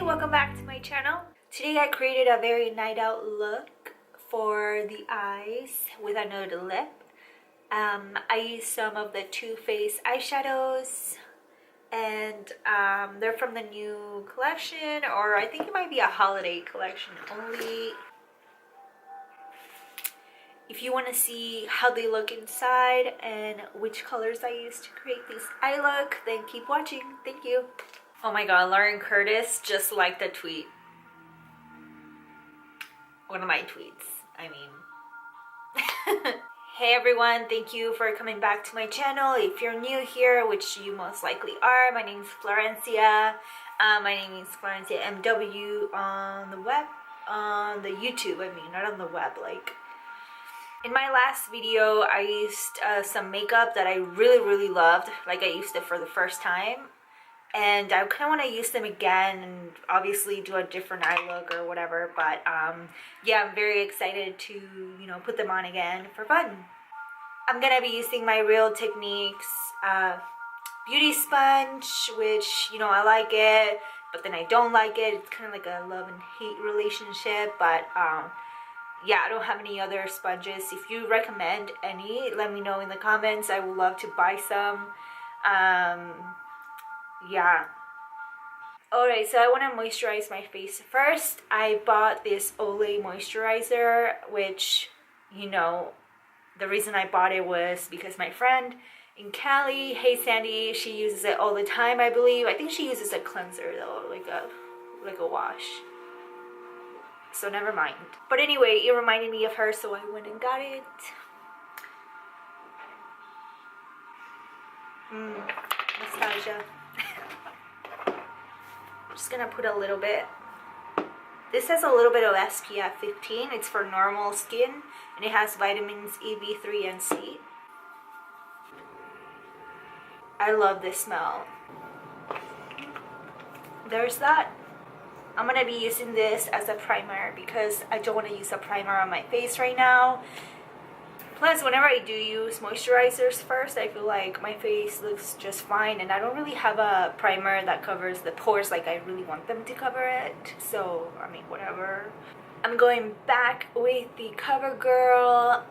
Hey, welcome back to my channel. Today I created a very night out look for the eyes with a nude lip. I used some of the Too Faced eyeshadows, and they're from the new collection, or I think it might be a holiday collection only. If you want to see how they look inside and which colors I used to create this eye look, then keep watching. Thank you. Oh my god, Lauren Curtis just liked a tweet. One of my tweets, I mean. Hey everyone, thank you for coming back to my channel. If you're new here, which you most likely are, my name is Florencia. My name is Florencia MW on the web, on the YouTube, I mean, not on the web, like. In my last video, I used some makeup that I really loved, like I used it for the first time. And I kind of want to use them again and obviously do a different eye look or whatever, but yeah, I'm very excited to, you know, put them on again for fun. I'm gonna be using my Real Techniques beauty sponge, which, you know, I like it, but then I don't like it. It's kind of like a love and hate relationship, but yeah, I don't have any other sponges. If you recommend any, let me know in the comments. I would love to buy some. Yeah. Alright, so I want to moisturize my face first. I bought this Olay moisturizer, which, you know, the reason I bought it was because my friend in Cali, hey Sandy, she uses it all the time, I believe. I think she uses a cleanser though, like a wash. So never mind. But anyway, it reminded me of her, so I went and got it. Nostalgia. I'm just gonna put a little bit. This has a little bit of SPF 15. It's for normal skin, and it has vitamins E, B3, and C. I love this smell. There's that. I'm gonna be using this as a primer because I don't want to use a primer on my face right now. Plus, whenever I do use moisturizers first, I feel like my face looks just fine, and I don't really have a primer that covers the pores like I really want them to cover it. So, I mean, whatever. I'm going back with the CoverGirl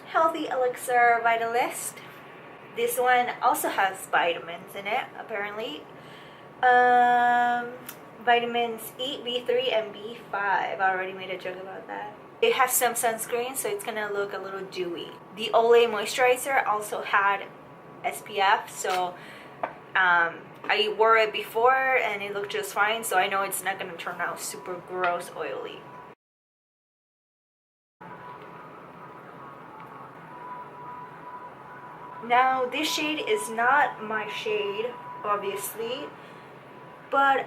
Healthy Elixir Vitalist. This one also has vitamins in it, apparently. Vitamins E, B3, and B5. I already made a joke about that. It has some sunscreen, so it's gonna look a little dewy. The Olay moisturizer also had SPF, so I wore it before and it looked just fine, so I know it's not gonna turn out super gross oily. Now, this shade is not my shade, obviously, but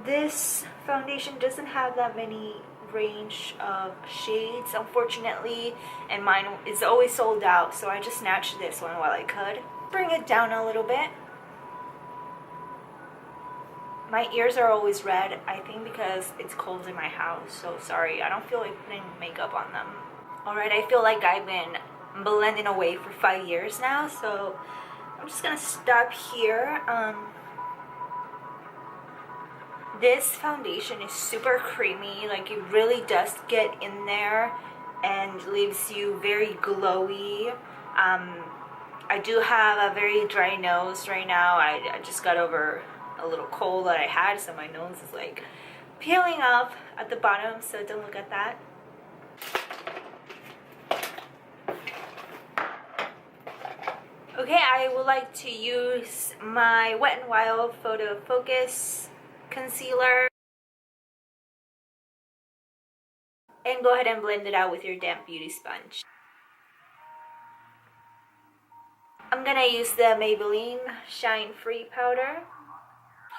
this foundation doesn't have that many range of shades, unfortunately, and mine is always sold out, so I just snatched this one while I could. Bring it down a little bit. My ears are always red, I think because it's cold in my house, so sorry, I don't feel like putting makeup on them. Alright, I feel like I've been blending away for 5 years now, so I'm just gonna stop here. This foundation is super creamy, like it really does get in there and leaves you very glowy. I do have a very dry nose right now. I just got over a little cold that I had, so my nose is like peeling off at the bottom, so don't look at that. Okay, I would like to use my Wet n Wild Photo Focus concealer and go ahead and blend it out with your damp beauty sponge. I'm gonna use the Maybelline Shine Free powder.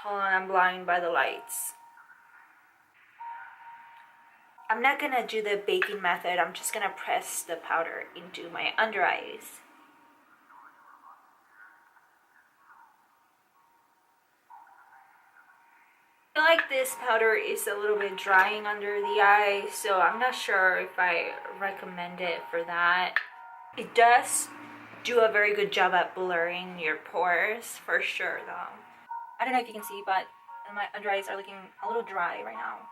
Hold on, I'm blind by the lights. I'm not gonna do the baking method, I'm just gonna press the powder into my under eyes. I feel like this powder is a little bit drying under the eye, so I'm not sure if I recommend it for that. It does do a very good job at blurring your pores, for sure though. I don't know if you can see, but And my under eyes are looking a little dry right now.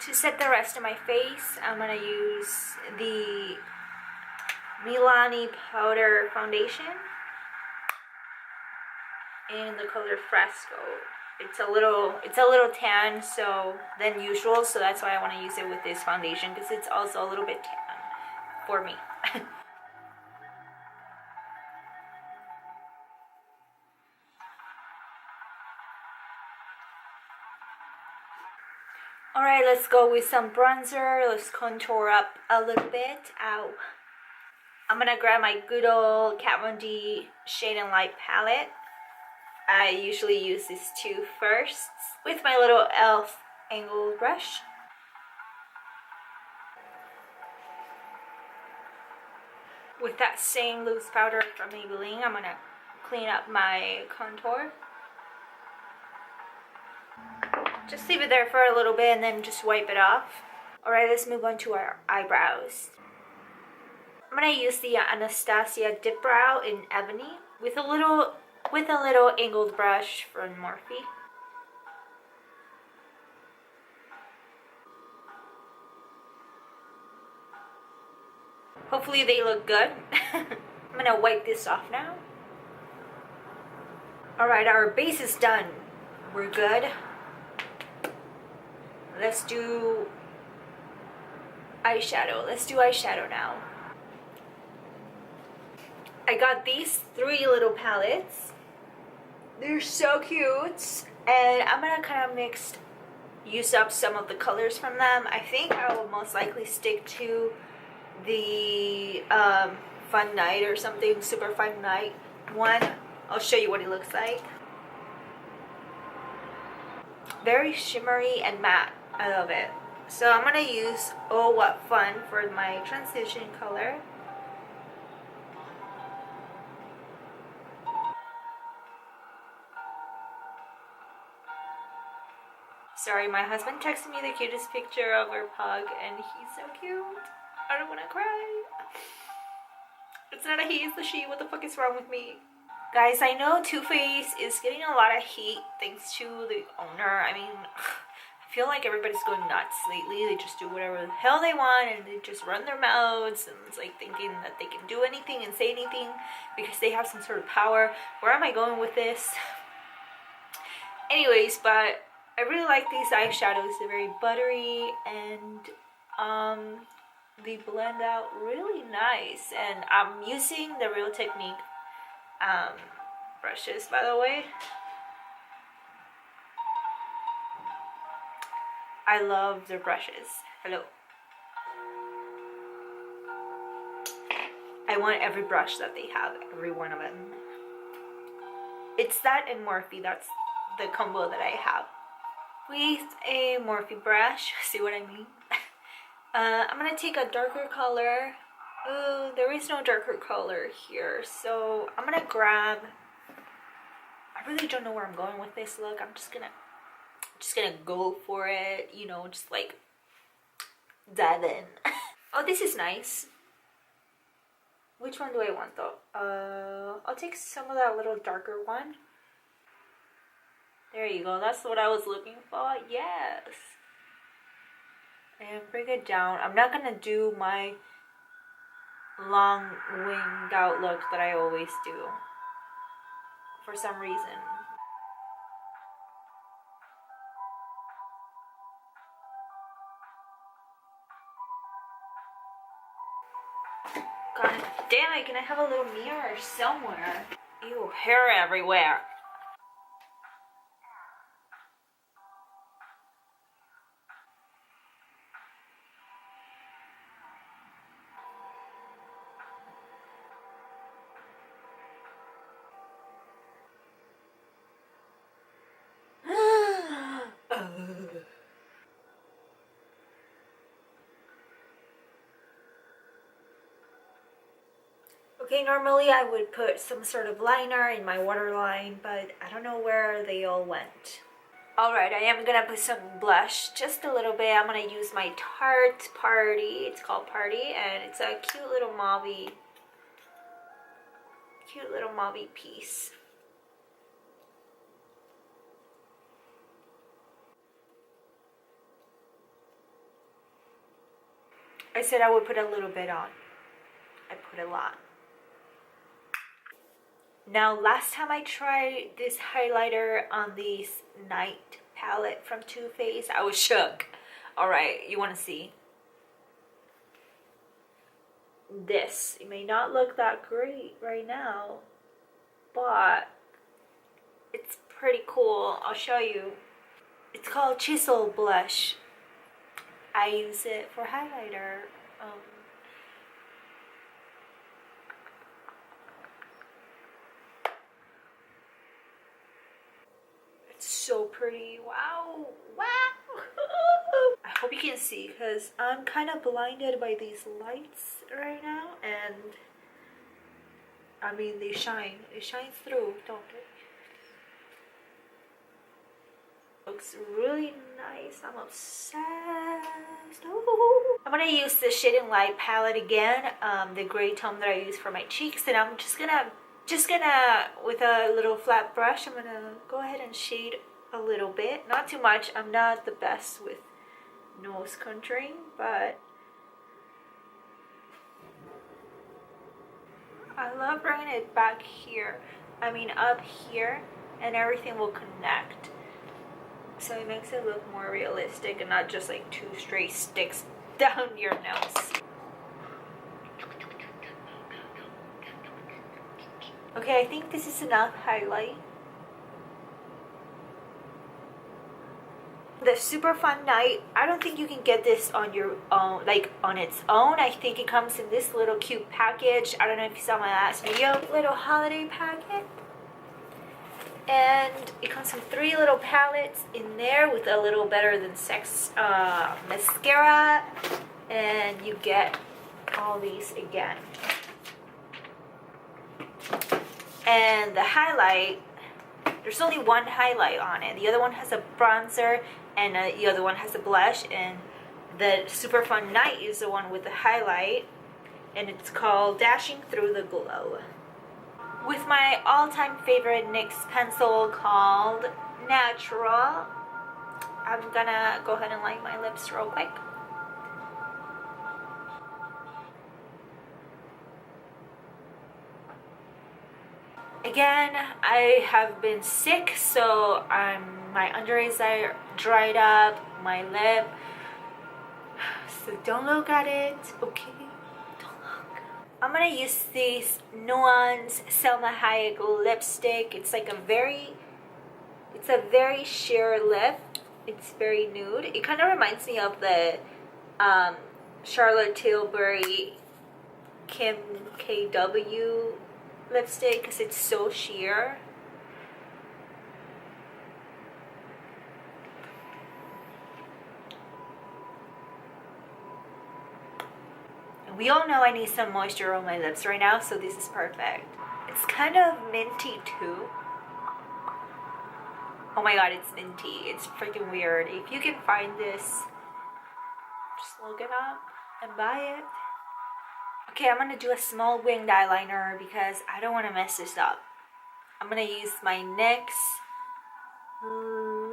To set the rest of my face, I'm gonna use the Milani Powder Foundation in the color Fresco. It's a little tan than usual, so that's why I want to use it with this foundation, because it's also a little bit tan for me. Alright, let's go with some bronzer. Let's contour up a little bit. Ow. I'm gonna grab my good old Kat Von D Shade and Light palette. I usually use these two first with my little e.l.f. angled brush. With that same loose powder from Maybelline, I'm gonna clean up my contour. Just leave it there for a little bit and then just wipe it off. Alright, let's move on to our eyebrows. I'm gonna use the Anastasia Dip Brow in Ebony with a little angled brush from Morphe. Hopefully they look good. I'm gonna wipe this off now. Alright, our base is done. We're good. Let's do eyeshadow. Let's do eyeshadow now. I got these 3 little palettes. They're so cute. And I'm gonna kind of use up some of the colors from them. I think I will most likely stick to the Fun Night or something, Super Fun Night one. I'll show you what it looks like. Very shimmery and matte. I love it. So I'm gonna use Oh What Fun for my transition color. Sorry, my husband texted me the cutest picture of our pug and he's so cute. I don't wanna cry. It's not a he, it's a she. What the fuck is wrong with me? Guys, I know Too Faced is getting a lot of heat thanks to the owner. I mean, I feel like everybody's going nuts lately. They just do whatever the hell they want and they just run their mouths and it's like thinking that they can do anything and say anything because they have some sort of power. Where am I going with this? Anyways, but I really like these eyeshadows. They're very buttery and they blend out really nice. And I'm using the Real Technique brushes, by the way. I love their brushes. Hello. I want every brush that they have, every one of them. It's that and Morphe, that's the combo that I have. With a Morphe brush, see what I mean? I'm gonna take a darker color. Oh, there is no darker color here, so I'm gonna grab. I really don't know where I'm going with this look. I'm just gonna go for it, you know, just like dive in. Oh, this is nice. Which one do I want though? I'll take some of that little darker one. There you go. That's what I was looking for. Yes. And bring it down. I'm not gonna do my long winged out look that I always do for some reason. God damn it, can I have a little mirror somewhere? Ew, hair everywhere. Okay, normally I would put some sort of liner in my waterline, but I don't know where they all went. Alright, I am gonna put some blush, just a little bit. I'm gonna use my Tarte Party. It's called Party, and it's a cute little Cute little mauvey piece. I said I would put a little bit on. I put a lot. Now, last time I tried this highlighter on this Night palette from Too Faced, I was shook. Alright, you want to see? This. It may not look that great right now, but it's pretty cool. I'll show you. It's called Chisel Blush. I use it for highlighter. It's so pretty. Wow. Wow. I hope you can see because I'm kind of blinded by these lights right now, and I mean they shine. It shines through, don't it? Looks really nice. I'm obsessed. Ooh. I'm gonna use the Shade and Light palette again, the gray tone that I use for my cheeks, and I'm just gonna with a little flat brush, I'm gonna go ahead and shade a little bit, not too much. I'm not the best with nose contouring, but I love bringing it back here. I mean up here, and everything will connect. So it makes it look more realistic and not just like two straight sticks down your nose. Okay, I think this is enough highlight. The Super Fun Night, I don't think you can get this on your own, like on its own. I think it comes in this little cute package. I don't know if you saw my last video. Little holiday packet. And it comes with 3 little palettes in there with a little Better Than Sex mascara, and you get all these again. And the highlight, there's only one highlight on it. The other one has a bronzer, and the other one has a blush, and the Super Fun Night is the one with the highlight, and it's called Dashing Through the Glow. With my all-time favorite NYX pencil called Natural, I'm gonna go ahead and line my lips real quick. Again, I have been sick, so my under eyes are dried up, my lip, so don't look at it, okay? I'm gonna use this Nuance Selma Hayek lipstick. It's like a very sheer lip. It's very nude. It kind of reminds me of the Charlotte Tilbury Kim KW lipstick because it's so sheer. We all know I need some moisture on my lips right now, so this is perfect. It's kind of minty too. Oh my god, it's minty. It's freaking weird. If you can find this, just look it up and buy it. Okay, I'm gonna do a small winged eyeliner because I don't want to mess this up. I'm gonna use my NYX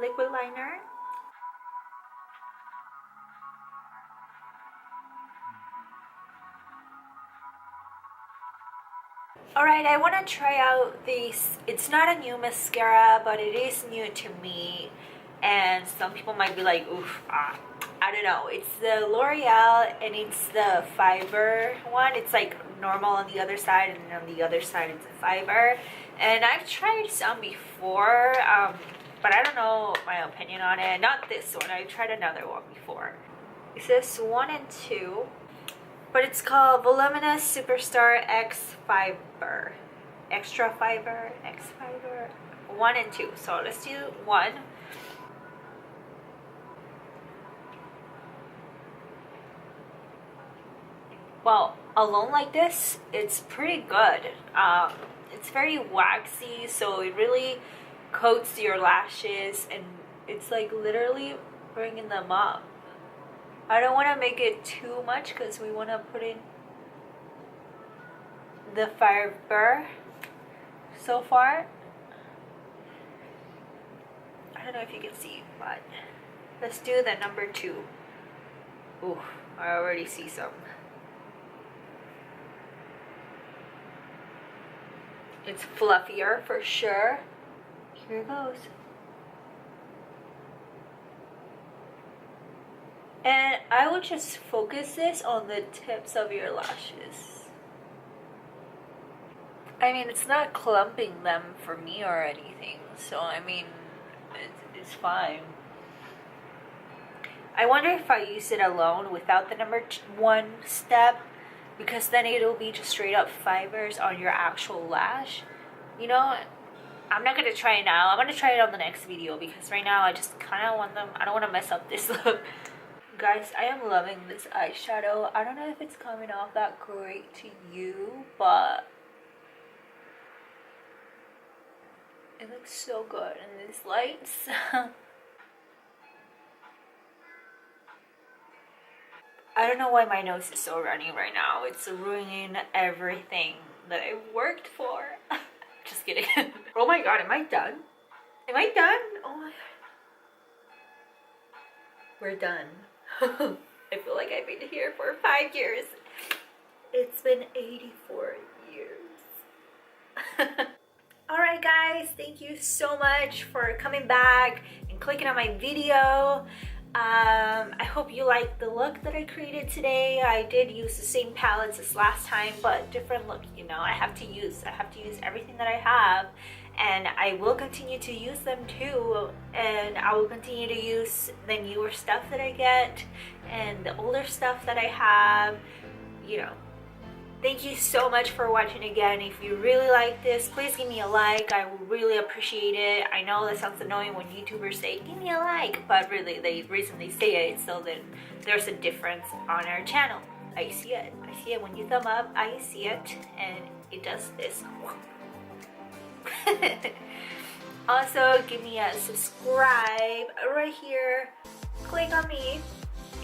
liquid liner. Alright, I want to try out this. It's not a new mascara, but it is new to me. And some people might be like, oof, I don't know. It's the Loreal, and it's the fiber one. It's like normal on the other side, and on the other side it's a fiber. And I've tried some before, but I don't know my opinion on it. Not this one. I tried another one before. It says 1 and 2. But it's called Voluminous Superstar X Fiber. Extra Fiber, X Fiber. 1 and 2. So let's do 1. Well, alone like this, it's pretty good. It's very waxy, so it really coats your lashes, and it's like literally bringing them up. I don't want to make it too much because we want to put in the fiber. so far. I don't know if you can see, but let's do the number 2. Ooh, I already see some. It's fluffier for sure. Here goes. And I would just focus this on the tips of your lashes. I mean, it's not clumping them for me or anything, so I mean, it's fine. I wonder if I use it alone without the number 1 step, because then it'll be just straight up fibers on your actual lash. You know, I'm not gonna try it now. I'm gonna try it on the next video, because right now I just kind of want them. I don't want to mess up this look. Guys, I am loving this eyeshadow. I don't know if it's coming off that great to you, but it looks so good in these lights. I don't know why my nose is so runny right now. It's ruining everything that I worked for. Just kidding. Oh my god, am I done? Am I done? Oh my god. We're done. I feel like I've been here for 5 years. It's been 84 years. Alright guys, thank you so much for coming back and clicking on my video. I hope you liked the look that I created today. I did use the same palettes as last time, but different look. You know, I have to use everything that I have, and I will continue to use them too. And I will continue to use the newer stuff that I get and the older stuff that I have. You know. Thank you so much for watching again. If you really like this, please give me a like. I would really appreciate it. I know that sounds annoying when YouTubers say, give me a like, but really the reason they say it is so that there's a difference on our channel. I see it. I see it when you thumb up. I see it, and it does this. Also, give me a subscribe right here. Click on me.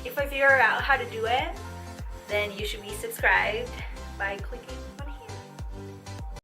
If I figure out how to do it, then you should be subscribed by clicking